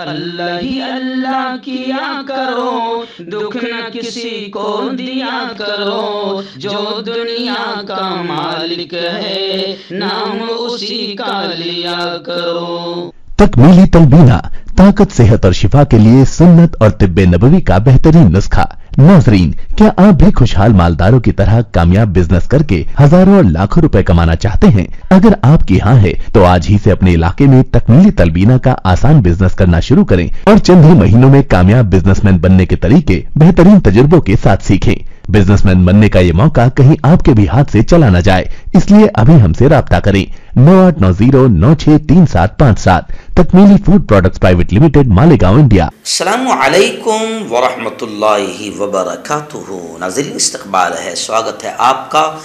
अल्लाह ही अल्लाह किया करो, दुख न किसी को दिया करो, जो दुनिया का मालिक है नाम उसी का लिया करो। तकमीली तलबीना ताकत, सेहत और शिफा के लिए सुन्नत और तिब्बे नबवी का बेहतरीन नुस्खा। नाजरीन, क्या आप भी खुशहाल मालदारों की तरह कामयाब बिजनेस करके हजारों और लाखों रुपए कमाना चाहते हैं? अगर आपकी हाँ है तो आज ही से अपने इलाके में तकमीली तलबीना का आसान बिजनेस करना शुरू करें और चंद ही महीनों में कामयाब बिजनेसमैन बनने के तरीके बेहतरीन तजुर्बों के साथ सीखें। बिजनेसमैन बनने का ये मौका कहीं आपके भी हाथ से चला न जाए, इसलिए अभी हमसे राब्ता करें 9890963757। Takmeeli food products private limited, Malegaon, India. अस्सलामु अलैकुम वरहमतुल्लाहि वबरकातुहू। नाज़रीन, इस्तक़बाल है, स्वागत है आपका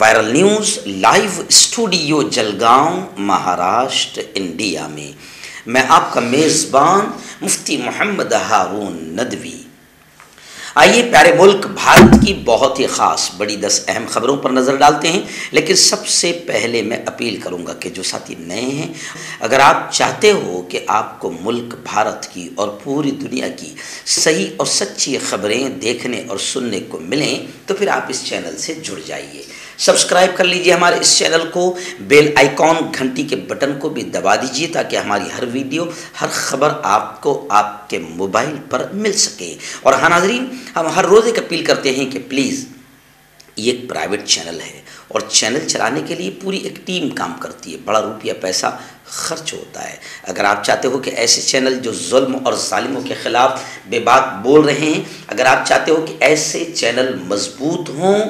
viral news live studio Jalgaon, Maharashtra, India में। मैं आपका मेज़बान मुफ्ती मोहम्मद हारून नदवी। आइए प्यारे मुल्क भारत की बहुत ही ख़ास बड़ी 10 अहम खबरों पर नज़र डालते हैं। लेकिन सबसे पहले मैं अपील करूंगा कि जो साथी नए हैं, अगर आप चाहते हो कि आपको मुल्क भारत की और पूरी दुनिया की सही और सच्ची खबरें देखने और सुनने को मिलें तो फिर आप इस चैनल से जुड़ जाइए। सब्सक्राइब कर लीजिए हमारे इस चैनल को, बेल आइकॉन घंटी के बटन को भी दबा दीजिए ताकि हमारी हर वीडियो, हर खबर आपको आपके मोबाइल पर मिल सके। और हाँ नाज़रीन, हम हर रोज़ एक अपील करते हैं कि प्लीज़, ये एक प्राइवेट चैनल है और चैनल चलाने के लिए पूरी एक टीम काम करती है, बड़ा रुपया पैसा खर्च होता है। अगर आप चाहते हो कि ऐसे चैनल जो जुल्म और जालिमों के ख़िलाफ़ बेबाक बोल रहे हैं, अगर आप चाहते हो कि ऐसे चैनल मजबूत हों,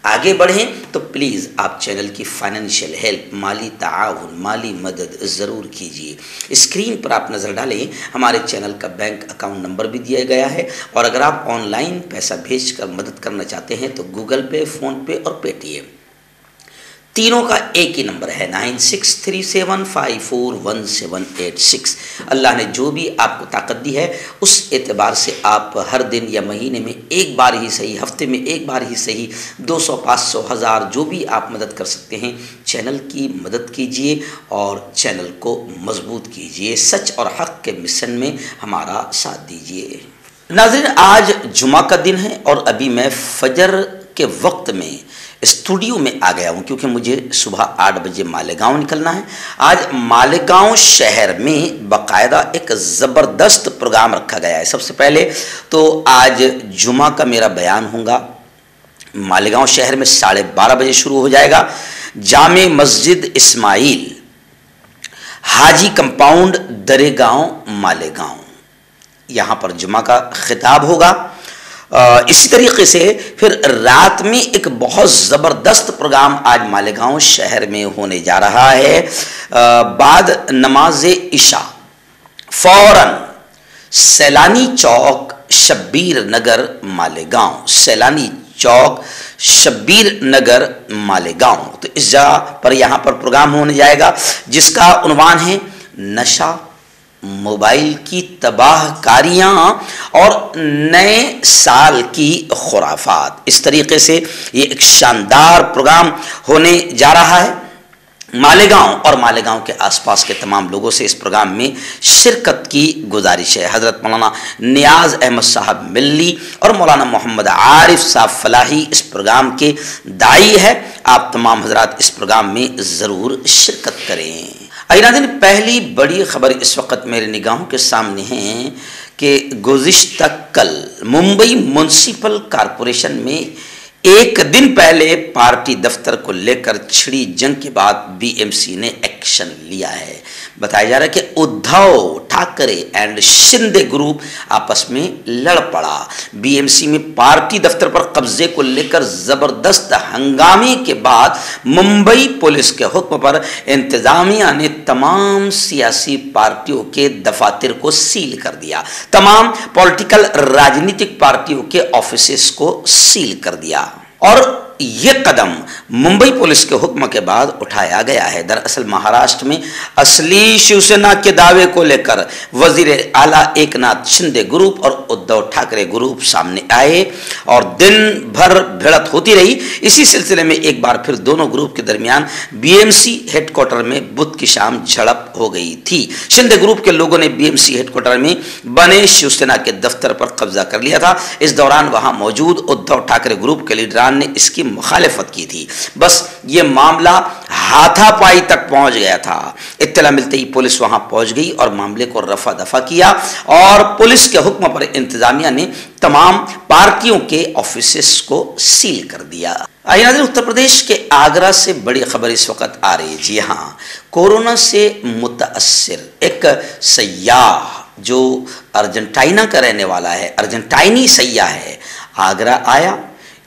आगे बढ़ें, तो प्लीज़ आप चैनल की फाइनेंशियल हेल्प, माली ताआवुन, माली मदद ज़रूर कीजिए। स्क्रीन पर आप नज़र डालें, हमारे चैनल का बैंक अकाउंट नंबर भी दिया गया है। और अगर आप ऑनलाइन पैसा भेजकर मदद करना चाहते हैं तो गूगल पे, फ़ोनपे और पेटीएम तीनों का एक ही नंबर है 9637541786। अल्लाह ने जो भी आपको ताकत दी है उस एतबार से आप हर दिन या महीने में एक बार ही सही, हफ्ते में एक बार ही सही, 200, 500, 1000 जो भी आप मदद कर सकते हैं, चैनल की मदद कीजिए और चैनल को मजबूत कीजिए। सच और हक़ के मिशन में हमारा साथ दीजिए। नाज़रीन, आज जुमा का दिन है और अभी मैं फजर के वक्त में स्टूडियो में आ गया हूँ क्योंकि मुझे सुबह 8 बजे मालेगांव निकलना है। आज मालेगांव शहर में बाकायदा एक ज़बरदस्त प्रोग्राम रखा गया है। सबसे पहले तो आज जुमा का मेरा बयान होगा मालेगांव शहर में 12:30 बजे शुरू हो जाएगा। जामे मस्जिद इस्माइल, हाजी कंपाउंड, दरेगांव, मालेगांव, यहाँ पर जुमा का खिताब होगा। इसी तरीके से फिर रात में एक बहुत ज़बरदस्त प्रोग्राम आज मालेगांव शहर में होने जा रहा है। बाद नमाज इशा फौरन सैलानी चौक, शब्बीर नगर, मालेगांव, सैलानी चौक, शब्बीर नगर, मालेगांव। तो इस जगह पर यहाँ पर प्रोग्राम होने जाएगा जिसका उन्वान है नशा, मोबाइल की तबाहकारियाँ और नए साल की खुराफात। इस तरीके से ये एक शानदार प्रोग्राम होने जा रहा है। मालेगांव और मालेगांव के आसपास के तमाम लोगों से इस प्रोग्राम में शिरकत की गुजारिश है। हज़रत मौलाना नियाज़ अहमद साहब मिल्ली और मौलाना मोहम्मद आरिफ साहब फलाही इस प्रोग्राम के दाई है। आप तमाम हजरात इस प्रोग्राम में ज़रूर शिरकत करें। नाज़रीन, पहली बड़ी खबर इस वक्त मेरे निगाहों के सामने है कि गुज़िश्ता कल मुंबई म्युनिसिपल कॉरपोरेशन में एक दिन पहले पार्टी दफ्तर को लेकर छिड़ी जंग के बाद बीएमसी ने एक्शन लिया है। बताया जा रहा है कि उद्धव ठाकरे एंड शिंदे ग्रुप आपस में लड़ पड़ा। बीएमसी में पार्टी दफ्तर पर कब्जे को लेकर जबरदस्त हंगामे के बाद मुंबई पुलिस के हुक्म पर इंतजामिया ने तमाम सियासी पार्टियों के दफातर को सील कर दिया। तमाम पॉलिटिकल राजनीतिक पार्टियों के ऑफिसेस को सील कर दिया। और ये कदम मुंबई पुलिस के हुक्म के बाद उठाया गया है। दरअसल महाराष्ट्र में असली शिवसेना के दावे को लेकर वजीर आला एकनाथ शिंदे ग्रुप और उद्धव ठाकरे ग्रुप सामने आए और दिन भर भिड़ंत होती रही। इसी सिलसिले में एक बार फिर दोनों ग्रुप के दरमियान बीएमसी हेडक्वार्टर में बुध की शाम झड़प हो गई थी। शिंदे ग्रुप के लोगों ने बीएमसी हेडक्वार्टर में बने शिवसेना के दफ्तर पर कब्जा कर लिया था। इस दौरान वहां मौजूद उद्धव ठाकरे ग्रुप के लीडरान ने इसकी मुखालिफत की थी। बस ये मामला हाथापाई तक पहुंच गया था। इत्तला मिलते ही पुलिस वहां पहुंच गई और मामले को रफा दफा किया और पुलिस के हुक्म पर इंतजामिया ने तमाम पार्टियों के ऑफिसेस को सील कर दिया। आइए नाज़रीन, उत्तर प्रदेश के आगरा से बड़ी खबर इस वक्त आ रही है। जी हाँ, कोरोना से मुतासिर एक सयाह जो अर्जेंटीना का रहने वाला है, अर्जेंटाइनी सयाह है, आगरा आया।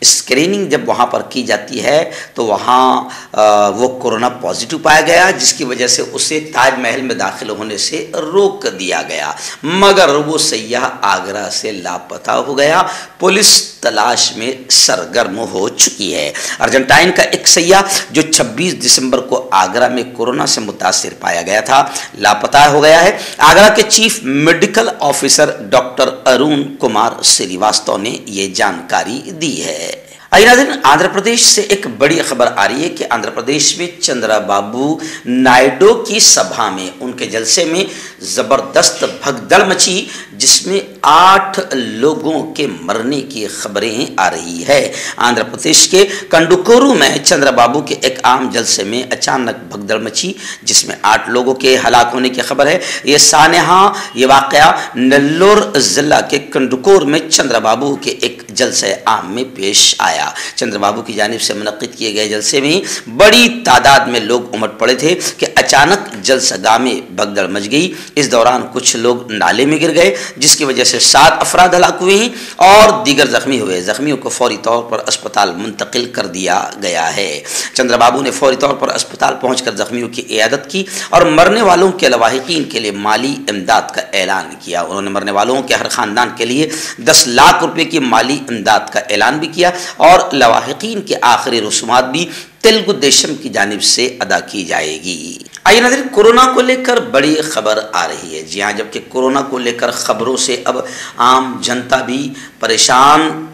स्क्रीनिंग जब वहाँ पर की जाती है तो वहाँ वो कोरोना पॉजिटिव पाया गया, जिसकी वजह से उसे ताजमहल में दाखिल होने से रोक दिया गया। मगर वो सयाह आगरा से लापता हो गया। पुलिस तलाश में सरगर्म हो चुकी है। अर्जेंटाइन का एक सयाह जो 26 दिसंबर को आगरा में कोरोना से मुतासिर पाया गया था, लापता हो गया है। आगरा के chief medical officer doctor Arun Kumar Srivastava ने ये जानकारी दी है। आइए नाज़रीन, आंध्र प्रदेश से एक बड़ी खबर आ रही है कि आंध्र प्रदेश में चंद्रबाबू नायडू की सभा में, उनके जलसे में जबरदस्त भगदड़ मची, जिसमें 8 लोगों के मरने की खबरें आ रही है। आंध्र प्रदेश के कंडुकुरु में चंद्रबाबू के एक आम जलसे में अचानक भगदड़ मची, जिसमें 8 लोगों के हलाक होने की खबर है। ये सानेहा, ये वाकया नेल्लोर जिला के कंडुकुर में चंद्रबाबू के एक जलसे आम में पेश आया। चंद्रबाबू की जानिब से मुनक्किद किए गए जलसे में बड़ी तादाद में लोग उमड़ पड़े थे कि अचानक जलसगाह में भगदड़ मच गई। इस दौरान कुछ लोग नाले में गिर गए, जिसकी वजह से 7 अफराद हलाक हुए हैं और दीगर जख्मी हुए। जख्मियों को फौरी तौर पर अस्पताल मुंतकिल कर दिया गया है। चंद्रबाबू ने फौरी तौर पर अस्पताल पहुंचकर जख्मियों की इयादत की और मरने वालों के लवाहिकीन के लिए माली इमदाद का ऐलान किया। उन्होंने मरने वालों के हर खानदान के लिए 10 लाख रुपए की माली इमदाद का ऐलान भी किया और लवाहिकीन के आखिरी रसूमात भी तेलुगु देशम की जानिब से अदा की जाएगी। आइए नाज़रीन, कोरोना को लेकर बड़ी खबर आ रही है। जी हाँ, जबकि कोरोना को लेकर खबरों से अब आम जनता भी परेशान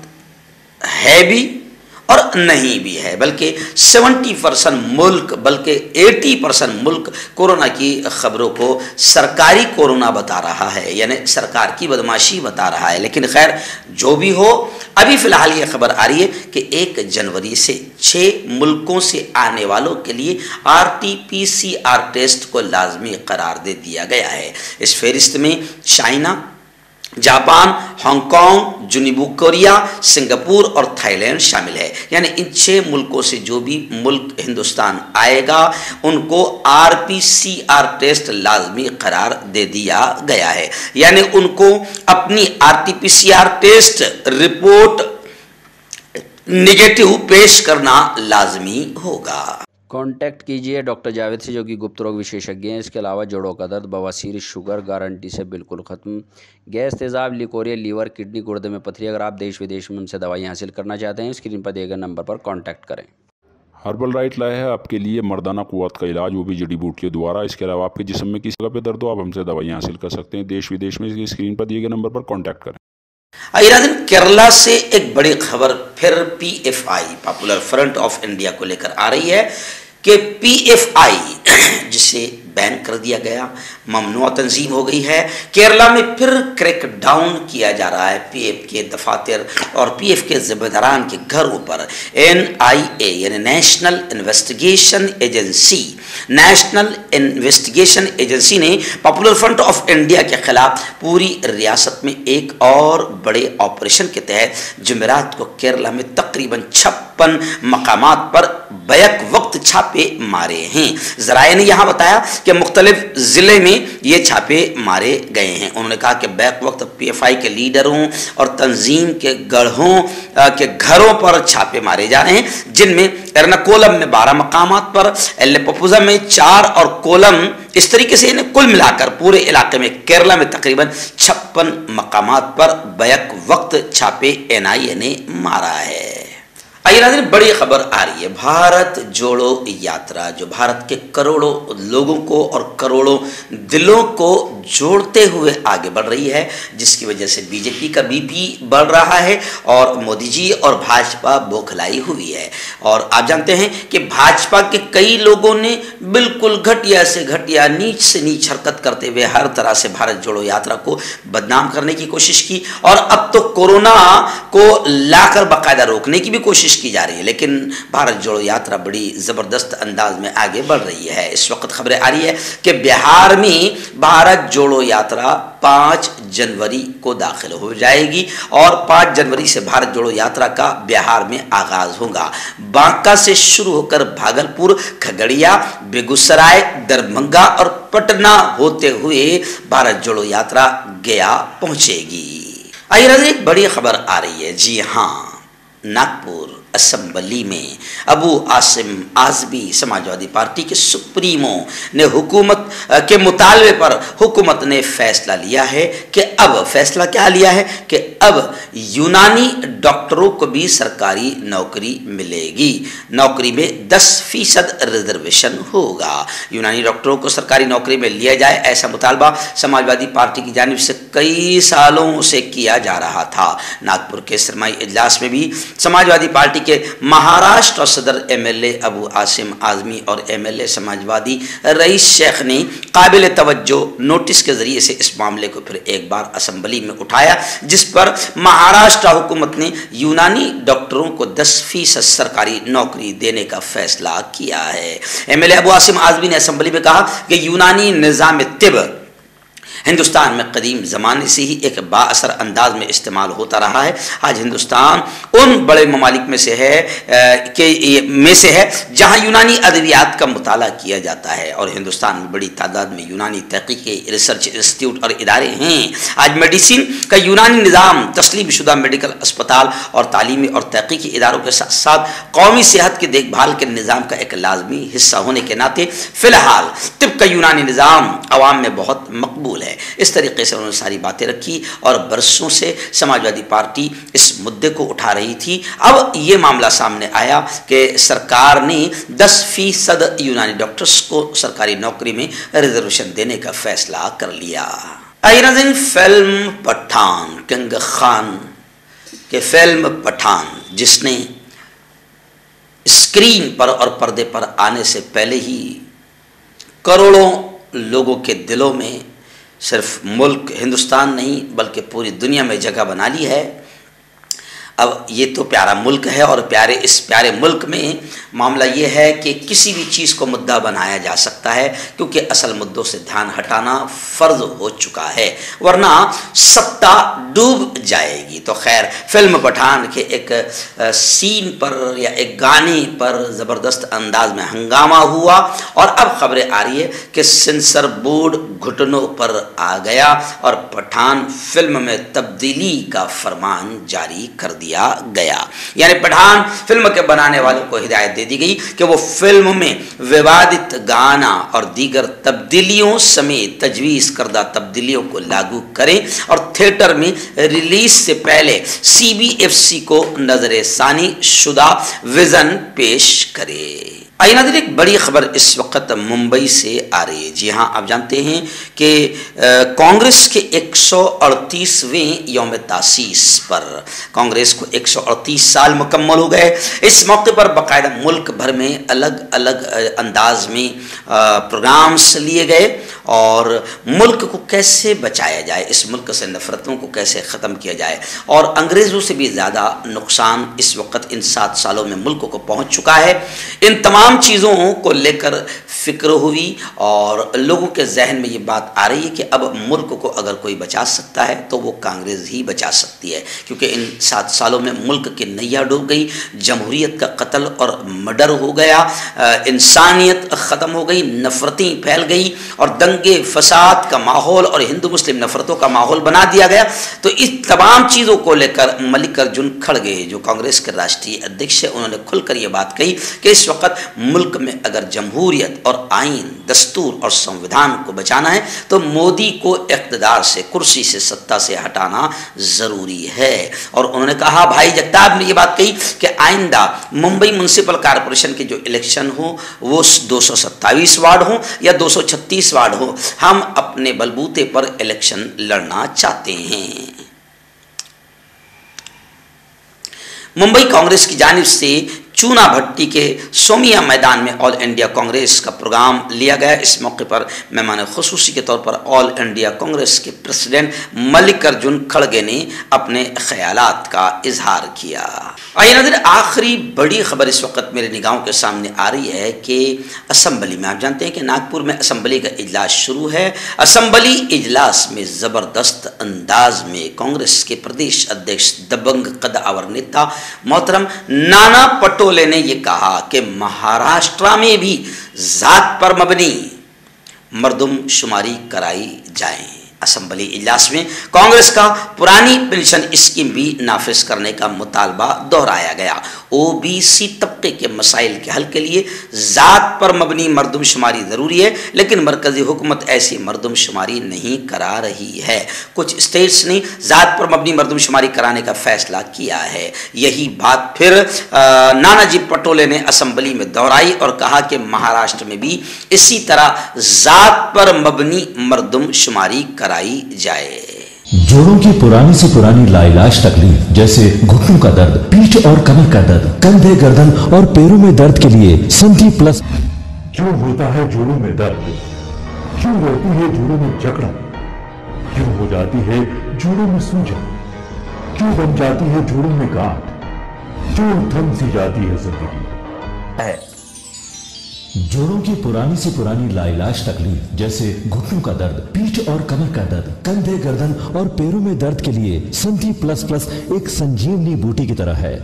है भी और नहीं भी है, बल्कि 70% मुल्क, बल्कि 80% मुल्क कोरोना की खबरों को सरकारी कोरोना बता रहा है, यानी सरकार की बदमाशी बता रहा है। लेकिन खैर, जो भी हो, अभी फिलहाल ये खबर आ रही है कि 1 जनवरी से 6 मुल्कों से आने वालों के लिए RT-PCR टेस्ट को लाजमी करार दे दिया गया है। इस फहरिस्त में चाइना, जापान, हांगकांग, जनूबी कोरिया, सिंगापुर और थाईलैंड शामिल है। यानी इन 6 मुल्कों से जो भी मुल्क हिंदुस्तान आएगा उनको RT-PCR टेस्ट लाजमी करार दे दिया गया है। यानी उनको अपनी RT-PCR टेस्ट रिपोर्ट निगेटिव पेश करना लाजमी होगा। कांटेक्ट कीजिए डॉक्टर जावेद से, जो कि गुप्त रोग विशेषज्ञ हैं। इसके अलावा जोड़ों का दर्द, बवासीर, शुगर गारंटी से बिल्कुल ख़त्म, गैस, तेज़ाब, लिकोरिया, लीवर, किडनी, गुर्दे में पथरी। अगर आप देश विदेश में उनसे दवाई हासिल करना चाहते हैं, स्क्रीन पर दिए गए नंबर पर कांटेक्ट करें। हर्बल राइट लाया है आपके लिए मर्दाना कुव्वत का इलाज, वो भी जड़ी बूटियों द्वारा। इसके अलावा आपके जिस्म में किसी जगह पे दर्द हो, आप हमसे दवाइयाँ हासिल कर सकते हैं देश विदेश में। स्क्रीन पर दिए गए नंबर पर कॉन्टैक्ट करें। आइए नाज़रीन, केरला से एक बड़ी खबर फिर PFI, popular front of India को लेकर आ रही है कि PFI जिसे बैन कर दिया गया, ममनुआ तंजीम हो गई है। केरला में फिर क्रैकडाउन किया जा रहा है PF के दफातर और PF के जिम्मेदारान के घरों पर। NIA यानी नेशनल इन्वेस्टिगेशन एजेंसी ने पॉपुलर फ्रंट ऑफ इंडिया के खिलाफ पूरी रियासत में एक और बड़े ऑपरेशन के तहत जुमेरात को केरला में तकरीबन 56 मकामात पर बैक वक्त छापे मारे हैं। ज़राए ने यहाँ बताया कि मुख्तलिफ ज़िले में ये छापे मारे गए हैं। उन्होंने कहा कि बैक वक्त PFI के लीडरों और तंजीम के गढ़ों के घरों पर छापे मारे जा रहे हैं, जिनमें एर्नाकुलम में 12 मकामात पर, एल्लेपपुज़ा में 4 और कोलम, इस तरीके से इन्हें कुल मिलाकर पूरे इलाके में केरला में तकरीबन 56 मकामात पर बैक वक्त छापे NIA ने मारा है। आइए नाज़रीन, बड़ी खबर आ रही है। भारत जोड़ो यात्रा जो भारत के करोड़ों लोगों को और करोड़ों दिलों को जोड़ते हुए आगे बढ़ रही है, जिसकी वजह से बीजेपी का बीपी बढ़ रहा है और मोदी जी और भाजपा बौखलाई हुई है। और आप जानते हैं कि भाजपा के कई लोगों ने बिल्कुल घटिया से घटिया, नीच से नीच हरकत करते हुए हर तरह से भारत जोड़ो यात्रा को बदनाम करने की कोशिश की, और अब तो कोरोना को लाकर बाकायदा रोकने की भी कोशिश की जा रही है। लेकिन भारत जोड़ो यात्रा बड़ी ज़बरदस्त अंदाज में आगे बढ़ रही है। इस वक्त खबरें आ रही है कि बिहार में भारत जोड़ो यात्रा 5 जनवरी को दाखिल हो जाएगी और 5 जनवरी से भारत जोड़ो यात्रा का बिहार में आगाज होगा। बांका से शुरू होकर भागलपुर, खगड़िया, बेगूसराय, दरभंगा और पटना होते हुए भारत जोड़ो यात्रा गया पहुंचेगी। आइए नाज़रीन, एक बड़ी खबर आ रही है। जी हाँ, नागपुर असेंबली में अबू आसिम आज़मी समाजवादी पार्टी के सुप्रीमो ने हुकूमत के मुतालबे पर हुकूमत ने फैसला लिया है कि अब फैसला क्या लिया है कि अब यूनानी डॉक्टरों को भी सरकारी नौकरी मिलेगी। नौकरी में 10% रिजर्वेशन होगा। यूनानी डॉक्टरों को सरकारी नौकरी में लिया जाए, ऐसा मुतालबा समाजवादी पार्टी की जानिब से कई सालों से किया जा रहा था। नागपुर के सरमाई इजलास में भी समाजवादी पार्टी के महाराष्ट्र सदर एमएलए अबू आसिम आज़मी और एमएलए समाजवादी रईस शेख ने काबिल तवज्जो नोटिस के जरिए से इस मामले को फिर एक बार असेंबली में उठाया, जिस पर महाराष्ट्र हुकूमत ने यूनानी डॉक्टरों को 10% सरकारी नौकरी देने का फैसला किया है। एमएलए अबू आसिम आज़मी ने असेंबली में कहा कि यूनानी निज़ाम तिब हिंदुस्तान में कदीम ज़माने से ही एक बाअसर अंदाज में इस्तेमाल होता रहा है। आज हिंदुस्तान उन बड़े ममालिक में से है जहाँ यूनानी अदवियात का मुताला किया जाता है और हिंदुस्तान में बड़ी तादाद में यूनानी तहकीकी रिसर्च इंस्टीट्यूट और इदारे हैं। आज मेडिसिन का यूनानी निज़ाम तस्लीम शुदा मेडिकल अस्पताल और तालीमी और तहकीकी इदारों के साथ साथ कौमी सेहत की देखभाल के निज़ाम का एक लाजमी हिस्सा होने के नाते फ़िलहाल तिब का यूनानी निज़ाम अवाम में बहुत मकबूल है। इस तरीके से उन्होंने सारी बातें रखी और बरसों से समाजवादी पार्टी इस मुद्दे को उठा रही थी। अब ये मामला सामने आया कि सरकार ने 10% यूनानी डॉक्टर्स को सरकारी नौकरी में रिजर्वेशन देने का फैसला कर लिया। आइए नाज़रीन, फिल्म पठान, किंग खान के फिल्म पठान जिसने स्क्रीन पर और पर्दे पर आने से पहले ही करोड़ों लोगों के दिलों में सिर्फ मुल्क हिंदुस्तान नहीं बल्कि पूरी दुनिया में जगह बना ली है। अब ये तो प्यारा मुल्क है और इस प्यारे मुल्क में मामला ये है कि किसी भी चीज़ को मुद्दा बनाया जा सकता है, क्योंकि असल मुद्दों से ध्यान हटाना फ़र्ज हो चुका है, वरना सत्ता डूब जाएगी। तो खैर, फिल्म पठान के एक सीन पर या एक गाने पर ज़बरदस्त अंदाज में हंगामा हुआ और अब खबरें आ रही है कि सेंसर बोर्ड घुटनों पर आ गया और पठान फिल्म में तब्दीली का फरमान जारी कर दिया गया। यानी पठान फिल्म के बनाने वालों को हिदायत दे दी गई कि वो फिल्म में विवादित गाना और दीगर तब्दीलियों समेत तजवीज़ करदा तब्दीलियों को लागू करें और थिएटर में रिलीज से पहले CBFC को नजर सानी शुदा विजन पेश करे। आइए नाज़रीन, एक बड़ी खबर इस वक्त मुंबई से आ रही है। जी हाँ, आप जानते हैं कि कांग्रेस के 138वें यौम तासीस पर कांग्रेस को 138 साल मुकम्मल हो गए। इस मौके पर बाकायदा मुल्क भर में अलग अलग अंदाज में प्रोग्राम्स लिए गए और मुल्क को कैसे बचाया जाए, इस मुल्क से नफरतों को कैसे ख़त्म किया जाए और अंग्रेज़ों से भी ज़्यादा नुकसान इस वक्त इन 7 सालों में मुल्क को पहुँच चुका है। इन तमाम चीज़ों को लेकर फिक्र हुई और लोगों के जहन में ये बात आ रही है कि अब मुल्क को अगर कोई बचा सकता है तो वो कांग्रेस ही बचा सकती है, क्योंकि इन 7 सालों में मुल्क की नैया डूब गई, जमहूरियत का कत्ल और मर्डर हो गया, इंसानियत ख़त्म हो गई, नफरतें फैल गई और दंगे दंगे फसाद का माहौल और हिंदू मुस्लिम नफरतों का माहौल बना दिया गया। तो इस तमाम चीज़ों को लेकर मल्लिकार्जुन खड़गे जो कांग्रेस के राष्ट्रीय अध्यक्ष है, उन्होंने खुलकर ये बात कही कि इस वक्त मुल्क में अगर जमहूरियत और आइन, दस्तूर और संविधान को बचाना है तो मोदी को इक़्तिदार से, कुर्सी से, सत्ता से हटाना ज़रूरी है। और उन्होंने कहा, भाई जगताप ने ये बात कही कि आइंदा मुंबई म्यूनसिपल कॉरपोरेशन के जो इलेक्शन हो वो 227 वार्ड हो या 236 वार्ड हो, हम अपने बलबूते पर इलेक्शन लड़ना चाहते हैं। मुंबई कांग्रेस की जानिब से चूना भट्टी के सोमिया मैदान में ऑल इंडिया कांग्रेस का प्रोग्राम लिया गया। इस मौके पर मेहमान खुसूसी के तौर पर ऑल इंडिया कांग्रेस के प्रेसिडेंट मल्लिकार्जुन खड़गे ने अपने ख्यालात का इजहार किया। आइए नाज़रीन, आखिरी बड़ी खबर इस वक्त मेरे निगाहों के सामने आ रही है कि असम्बली में, आप जानते हैं कि नागपुर में असम्बली का इजलास शुरू है। असम्बली इजलास में ज़बरदस्त अंदाज में कांग्रेस के प्रदेश अध्यक्ष दबंग कद्दावर नेता मोहतरम नाना पटोले ने यह कहा कि महाराष्ट्र में भी जात पर मबनी मर्दमशुमारी कराई जाए। असम्बली इजलास में कांग्रेस का पुरानी पेंशन स्कीम भी नाफिज करने का मुतालबा दोहराया गया। ओबीसी तबके के मसाइल के हल के लिए जात पर मबनी मर्दमशुमारी ज़रूरी है, लेकिन मरकज़ी हुकूमत ऐसी मर्दमशुमारी नहीं करा रही है। कुछ स्टेट्स ने जात पर मबनी मर्दमशुमारी कराने का फैसला किया है। यही बात फिर नानाजी पटोले ने असम्बली में दोहराई और कहा कि महाराष्ट्र में भी इसी तरह जात पर मबनी मर्दमशुमारी कराई जाए। जोड़ों की पुरानी से पुरानी लाइलाज तकलीफ जैसे घुटनों का दर्द, पीठ और कमर का दर्द, कंधे, गर्दन और पैरों में दर्द के लिए संधि प्लस। क्यों होता है जोड़ों में दर्द? क्यों रहती है जोड़ों में जकड़न? क्यों हो जाती है जोड़ों में सूजन? क्यों बन जाती है जोड़ों में गांठ? क्यों थम सी जाती है जिंदगी? जोड़ों की पुरानी से पुरानी लाइलाज तकलीफ जैसे घुटनों का दर्द, पीठ और कमर का दर्द, कंधे, गर्दन और पैरों में दर्द के लिए संधि प्लस प्लस एक संजीवनी बूटी की तरह है,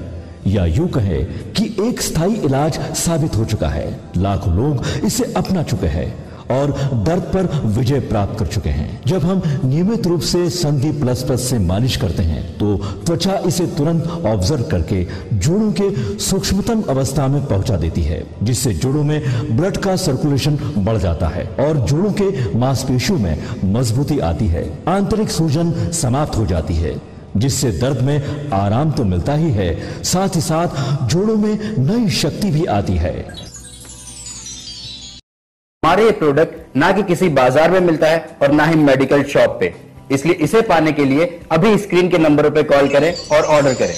या यूं कहे कि एक स्थायी इलाज साबित हो चुका है। लाखों लोग इसे अपना चुके हैं और दर्द पर विजय प्राप्त कर चुके हैं। जब हम नियमित रूप से संधि प्लस प्लस से मालिश करते हैं तो त्वचा इसे तुरंत ऑब्जर्व करके जोड़ों के सूक्ष्मतम अवस्था में पहुंचा देती है, जिससे जोड़ों में ब्लड का सर्कुलेशन बढ़ जाता है और जोड़ों के मांसपेशियों में मजबूती आती है। आंतरिक सूजन समाप्त हो जाती है, जिससे दर्द में आराम तो मिलता ही है, साथ ही साथ जोड़ों में नई शक्ति भी आती है। हमारे ये प्रोडक्ट ना कि किसी बाजार में मिलता है और ना ही मेडिकल शॉप पे, इसलिए इसे पाने के लिए अभी स्क्रीन के नंबरों पे कॉल करें और ऑर्डर करें।